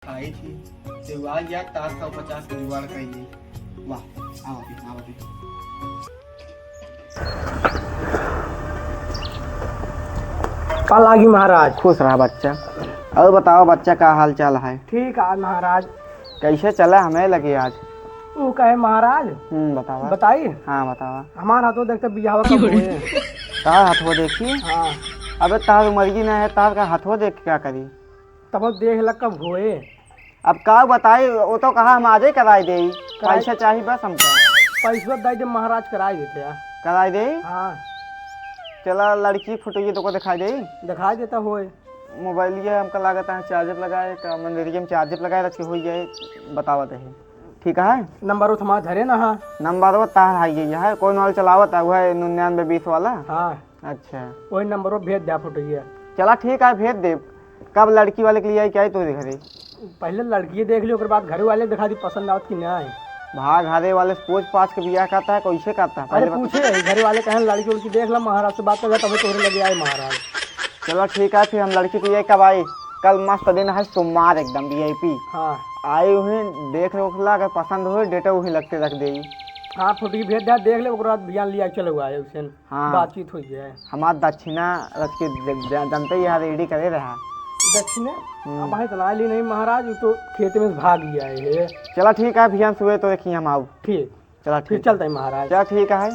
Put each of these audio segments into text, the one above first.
आई थी तो आ गया 450 का जुगाड़ करिए। वाह, आओ अभी, आओ अभी। कल आगी महाराज। खुश रहा बच्चा। और बताओ बच्चा का हाल चाल है? ठीक है महाराज। कैसे चला हमें लगे आज? वो कहे महाराज। बताओ। बताइए। हाँ बताओ। हमारा हाथों देखते बियाह कब हुए। तार हाथों देखी? हाँ। अबे तार मर्जी ना है, तार का हाथों देख के क्या करी? तब देख ल कब हुए। अब का बताई, वो तो कहा हम आज ही कराई दे। पैसा चाहिए बस हमको। पैसा दे दे महाराज, कराई देते हैं। कराई दे। हाँ चला लड़की फोटो तो को दिखाई दे। दिखाई देता होए। मोबाइल ये हमको लागत है चार्जर लगाए का मंदिर में चार्जर लगाए रखे हो जाए। बतावत है ठीक है। नंबर तुम्हारा धरे ना। हाँ नंबर वो तार है ये है, कोई नॉल चलावत है वह 9920 वाला। हाँ अच्छा वही नंबर वो भेज दिया फोटो ये। चला ठीक है भेज दे। कब लड़की वाले के लिए आई क्या है तो दिखा दे। पहले लड़की देख ली, बाद घर वाले दिखा दी पसंद आवत कि नहीं। भाग घरे वाले से पूछ पाछ के बियाह करता है कैसे करता है अरे पूछे घर वाले कहें लड़की उड़की देख ला, महाराज से बात कर तभी तोहरे लगे आए महाराज। चलो ठीक है फिर हम लड़की को ये कब आई? कल मस्त दिन है सोमवार एकदम VIP। हाँ आई हुई देख ला, अगर पसंद हुई डेटा वही लगते रख दे। हाँ फोटो भेज दिया, देख ले बाद बयान लिया चलो हुआ है उससे। हाँ बातचीत हुई है। हमारा दक्षिणा रख के जनते ही यहाँ रेडी करे रहा। दक्षिण अब भाई तना ली नहीं महाराज, तो खेत में भाग गया है। चला ठीक है भैया सुबह तो देखिए हम आओ। ठीक चला फिर ठीक चलता है महाराज। चला ठीक है।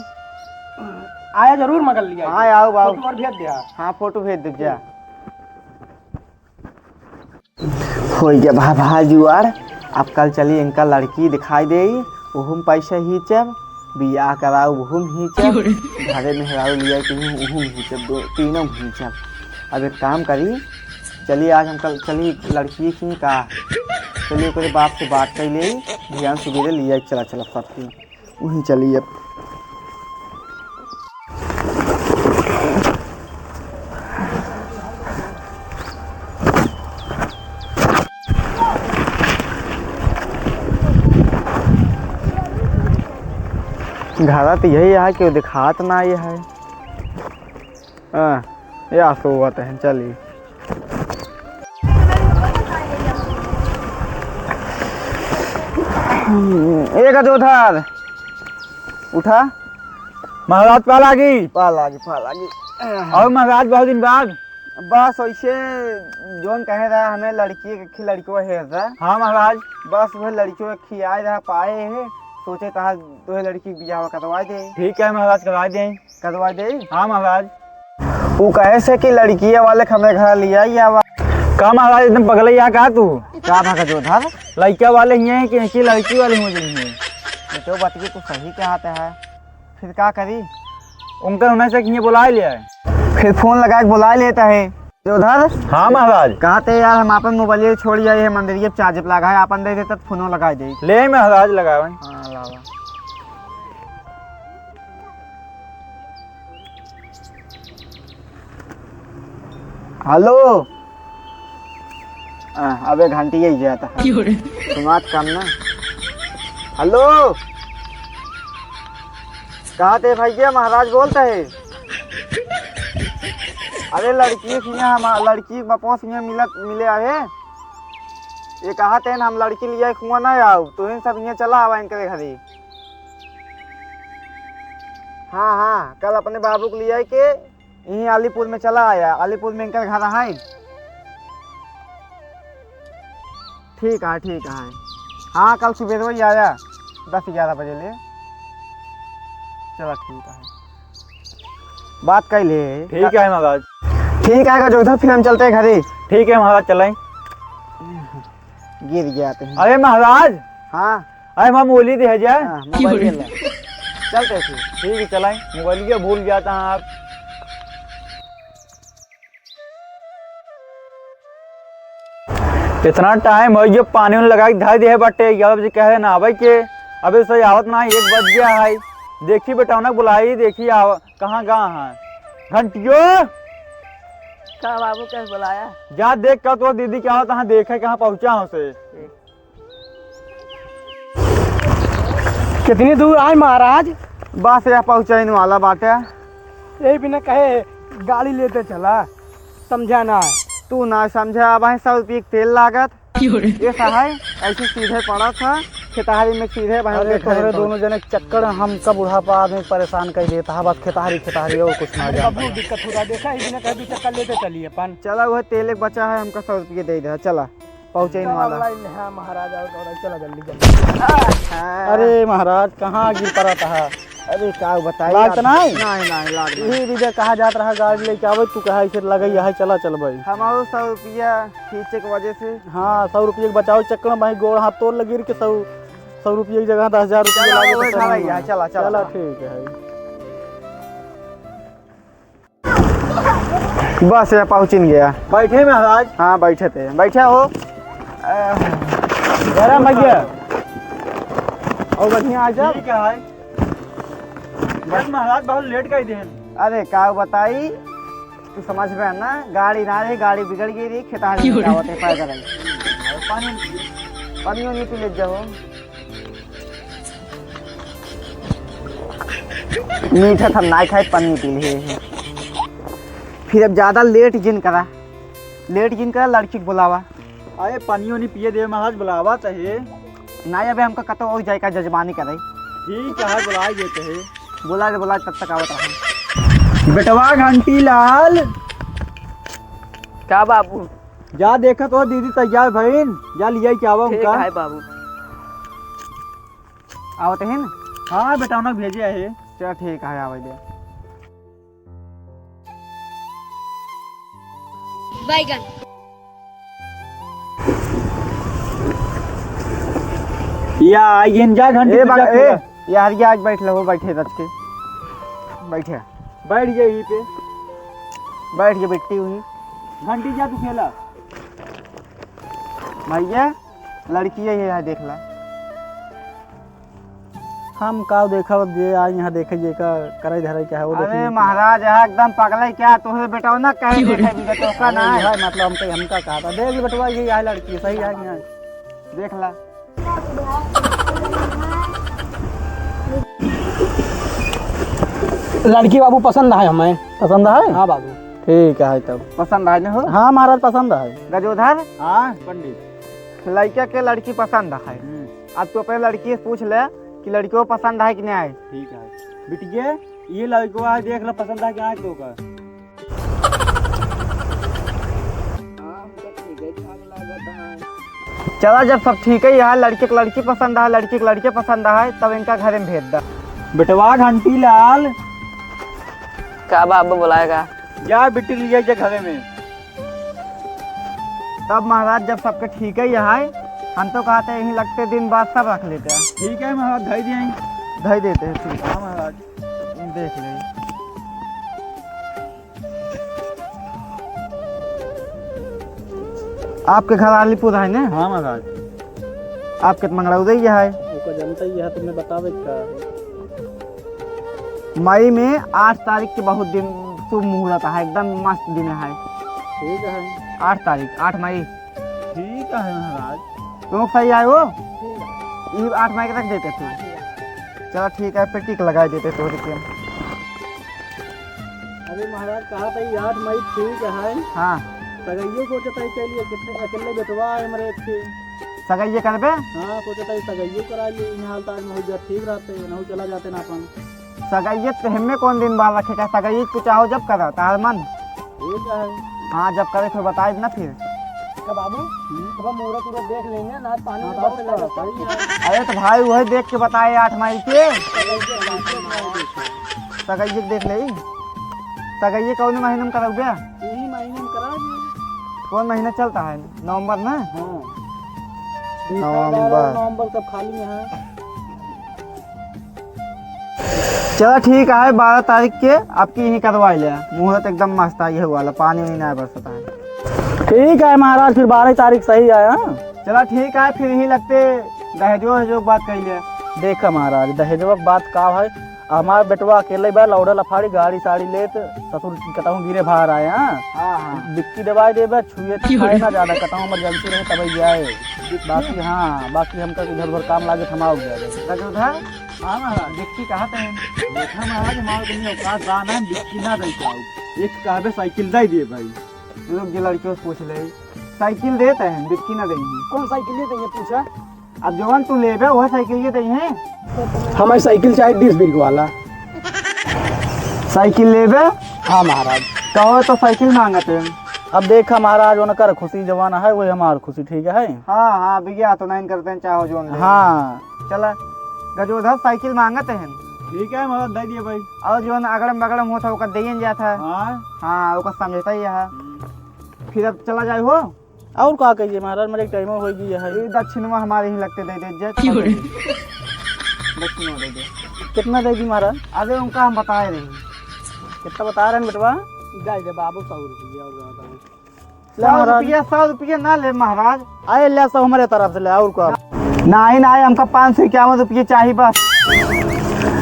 आया जरूर मगर लिया। हाँ आओ आओ। फोटो भेज दिया। हाँ फोटो भेज दे जा। हो गया भाई जुआर। अब कल चली इनका लड़की दिखाई दे, वहूम पैसा हिचब, बियाह कराओ वहूम हिचब, घरे में हराओ लिया वहूम हिचब, तीनों हिचब। अब एक काम करी, चलिए आज हम कल चली लड़की की का चलिए कोई बाप से बात कर ले, ध्यान सुबह लिया चला चला सबकी वहीं चलिए। अब घरा तो यही है कि दिखात ना ये है। या सोवत है चलिए। एक जोधार उठा। महाराज पाल आ गई। पाल आ गई। और महाराज बहुत दिन बाद। बस ऐसे जोन कहे रहा हमें लड़कियों है रहा। हाँ महाराज। बस वह लड़कियों खियाए रहा पाए है, सोचे कहा तो लड़की बियाह करवा दे। ठीक है महाराज करवा दे। हाँ महाराज। वो कहे से कि लड़किया वाले हमें घर लिया या का महाराज एकदम पगलैया का तू क्या भागा जोधार? लड़का वाले ही हैं कि लड़की वाले हो जाएंगे। तो बतिए तो सही कहते हैं, फिर क्या करी? उनका होने से कि बुला लिया है। फिर फोन लगा के बुला लेता है जोधार। हाँ महाराज। कहते यार हम अपन मोबाइल छोड़ आए है मंदिर चार्जर लगा है, अपन दे देते फोनो लगा दे। ले महाराज लगावे। हाँ लावा। हेलो। अबे घंटी यही जाता है तुम्हारा काम ना। हेलो कहा थे भैया? महाराज बोलता है। अरे लड़की बपों से मिले आए। ये कहा थे हम लड़की लिया कुआं ना आओ तो इन सब यहाँ चला आवा इनके घरे। हाँ कल अपने बाबू को लिया के यहीं अलीपुर में चला आया। अलीपुर में इनका घर है। ठीक है। हाँ कल सुबह तो ही आया 10-11 बजे ले। चलो ठीक है बात कर ले। ठीक है महाराज। ठीक है जो फिर हम चलते हैं घरे। ठीक है महाराज चलें। गिर जाते हैं। अरे महाराज। हाँ अरे हम बोली दे जाए। चलते फिर। ठीक है चलाएं। मोबाइल भूल जाता है आप। इतना टाइम हो जो पानी में लगा के धाई दे बटे 11 बजे कहे ना भाई के अबे सही आवत ना 1 बज गया है। देखी बेटा उन्हें बुलाई देखी कहाँ है घंटियों का बाबू कैसे बुलाया? जा देख कर तो दीदी क्या होता है देखे कहाँ पहुँचा हूँ से। कितनी दूर आए महाराज? बस यहाँ पहुँचाने वाला बाटे। यही बिना कहे गाड़ी लेते चला, समझा ना है। तू ना समझा। अब 100 रुपये तेल लागत ये सहाय ऐसे सीधे पड़ा था खेतहारी में सीधे अरे तुम्हारे दोनों जने के चक्कर हमका बुढ़ापा आदमी परेशान कर देता है, बस खेतहारी और कुछ ना जाता। दिक्कत होता देखा इसी कहीं भी चक्कर लेते चलिए अपन। चला वह तेल एक बचा है हमका 100 रुपये दे दे। चला पहुँचे वाला। हाँ महाराज और चला जल्दी जल्दी। अरे महाराज कहाँ गिर पड़ा था? अरे क्या बताइए लाग तो नहीं? नहीं लाग नहीं। यही विजय कहा जात रहा गाड़ी लेके आवे, तू कहा इसे लगे है चला चल भाई। हमारो 100 रुपया खींचे की वजह से। हाँ 100 रुपये के बचाओ चक्कर में भाई गोड़ हाथ तोड़ लगी के 100 रुपये की जगह 10,000 रुपये लागे तो चला चला चला ठीक है। बस यहाँ पहुँच गया। बैठे महाराज? हाँ बैठे थे। बैठे हो गरम भैया और बढ़िया आ जा। ठीक है बस महाराज बहुत लेट कर दे। अरे क्या बताई तू समझ में है ना, गाड़ी ना रही, गाड़ी बिगड़ गई रही खेतहारी में होते पैदल आई। पानी नहीं पी ले जाओ। मीठा था ना खाए पानी पी ले। फिर अब ज्यादा लेट जिन करा लड़की को बुलावा। अरे पानियों नहीं पिए दे महाराज, बुलावा चाहिए ना अब हमका कतो और जाए का जजमानी करे। ठीक है बुलाइए कहे। बोला तब तक आवत रहा। बेटवा घंटी लाल क्या बाबू? जा देखा तो दीदी तैयार भईन, जा लिया क्या आवा उनका। है बाबू आवत है ना? हाँ बेटा उन्हें भेजे है। चल ठीक है आवे दे। बैगन या ये जा घंटी ए पे जा ए यार ये आज बैठ लो। बैठे रच के बैठे बैठ गए यहीं पे। बैठ के बिट्टी हुई। घंटी जा तू खेला। भैया लड़की है देख ला। हम का देखा जे आज यहाँ देखे जे का करे धरे क्या है वो अरे महाराज यहाँ एकदम पगला क्या तोहरे बेटा ना कहे देखे भी तो का ना है मतलब हमका कहा था देख ले बेटवा ये है लड़की सही है यहाँ देख ला। लड़की बाबू पसंद है हमें। पसंद है? हाँ बाबू ठीक है तब। पसंद आए हो? हाँ महाराज पसंद है। गजोधर हाँ पंडित लड़का के लड़की पसंद है। अब तो अपने लड़की से पूछ ले कि लड़कियों पसंद है कि नहीं आए। ठीक है बिटिया ये लड़को आज देख लो पसंद है कि आज तो का। चला जब सब ठीक है यहाँ लड़के की लड़की पसंद है लड़की के लड़के पसंद है तब इनका घर में भेज दा। बेटवा घंटी लाल क्या बाबू बुलाएगा? जा बिट्टी लिया जा घर में। तब महाराज जब सबके ठीक है यहाँ हम तो कहते हैं यहीं लगते दिन बाद सब रख लेते हैं। ठीक है महाराज धई दिए धई देते हैं। ठीक हाँ महाराज देख ले। आपके घर अलीपुर है ना? हाँ महाराज। आपके मंगलौदई है। ओका जनता ही है तुम्हें बतावे का। मई में 8 तारीख के बहुत दिन शुभ मुहूर्त है एकदम मस्त दिन है। ठीक है 8 तारीख 8 मई। ठीक है महाराज। तुम सही आए हो? ये 8 मई के रख देते थे। चलो ठीक है पेटी को लगा देते तो रुपये। अरे महाराज कहा था 8 मई ठीक है। हाँ सगैयो सोचता है के लिए कितने अकेले बेटवा है मेरे थे। सगाई करबे? हाँ सोचता है सगैयो करा ली इन हाल ताज में हो जा ठीक रहते न चला जाते ना अपन। सगाई तो हमें कौन दिन बाद रखेगा? सगाई तू चाहो जब करा तार मन। ठीक है। हाँ जब करे फिर बताए ना फिर। क्या बाबू अब मुहूर्त उहूर्त देख लेंगे ना पानी में हाँ, बस लगा सही है। अरे तो भाई वही देख के बताए 8 मई के। सगाई देख ले। सगाई कौन महीने में करोगे? यही महीने में करा दी। कौन महीना चलता है? नवंबर ना? हाँ नवंबर सब खाली है। चलो ठीक है 12 तारीख के आपकी यहीं करवा ले। मुहूर्त एकदम मस्त है ये वाला पानी में नहीं बरसता है। ठीक है महाराज फिर 12 तारीख सही आया। चलो ठीक है फिर यही लगते दहेजो बात कर लिया। देखा महाराज दहेजवा बात का है हमारे बेटवा अकेले बा लौड़ा लफाड़ी गाड़ी साड़ी लेत ससुर कतहूँ गिरे बाहर आए। हाँ हाँ बिक्की दवाई देबे छुए खाए ना ज्यादा कतहूँ इमरजेंसी रहे तब जाए। बाकी हाँ बाकी हमका इधर उधर काम लागे थमाओ गया। उधर हाँ महाराज डिक्की कहाँ पे है? देखा महाराज हमारे कहीं औकात दाना बिक्की ना दे पाओ एक कहबे साइकिल दे दिए भाई। लोग जो लड़कियों से पूछ ले साइकिल देते हैं बिक्की ना देंगे। कौन साइकिल लेते ये पूछा? अब जवन तू लेबे वह साइकिल ये दई है। हमारी साइकिल चाहे 20 बीघ वाला। साइकिल लेबे हाँ महाराज। कहो तो साइकिल मांगते हैं। अब देखा महाराज उनकर खुशी जवाना है वही हमार खुशी, ठीक है। हाँ हाँ भैया तो नहीं करते हैं चाहो जो ले। हाँ चला गजोधर साइकिल मांगते हैं ठीक है महाराज, दे दिए भाई। और जो अगड़म बगड़म होता है ओका देन जाता है। हाँ हाँ ओका समझता ही है। फिर अब चला जाए हो और का कहिए महाराज, मेरे टाइम हो गई है। ये दक्षिणवा हमारे ही लगते दे दे दक्षिणवा दे दे। कितना दे दी महाराज? अरे उनका हम बताए नहीं। कितना बता रहे हैं बेटवा? दे बाबू 100 रुपया और ज्यादा नहीं। 100 रुपया ना ले महाराज। आए ले सब हमारे तरफ से ले और का। नहीं नहीं हमका 551 रुपये चाहिए बस।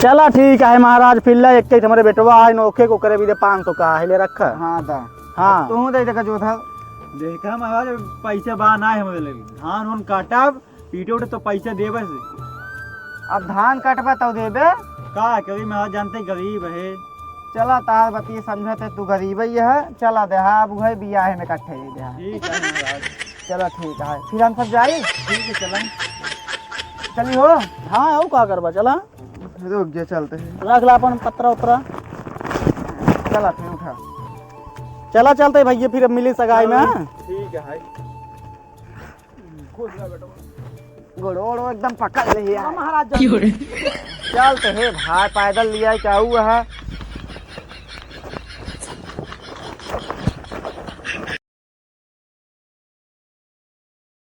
चला ठीक है महाराज, फिर ले एक हमारे बेटवा है नोखे को करे भी दे 500 का है ले रखा। हाँ दा हाँ तू दे दे गजोधर। देखा महाराज पैसे बा ना है हमारे लगे, धान उन काटा पीटे उठे तो पैसे दे बस। अब धान कटवा तो देबे का कभी महाराज जानते गरीब है। चला तार बती समझते तू गरीब ही है। चला दे हाँ अब है बियाह में कट्ठे दे हाँ। ठीक है महाराज। चलो ठीक है फिर हम सब जाए। ठीक है चला। चली हो हाँ और का करबा, चला रुक जा चलते हैं। रख ला अपन पत्रा उतरा। चला फिर उठा। चला चलते भैया फिर अब मिली सगाई में। ठीक है गोड़ो एकदम पकड़ लिया महाराज चलते है भाई पैदल लिया क्या हुआ है।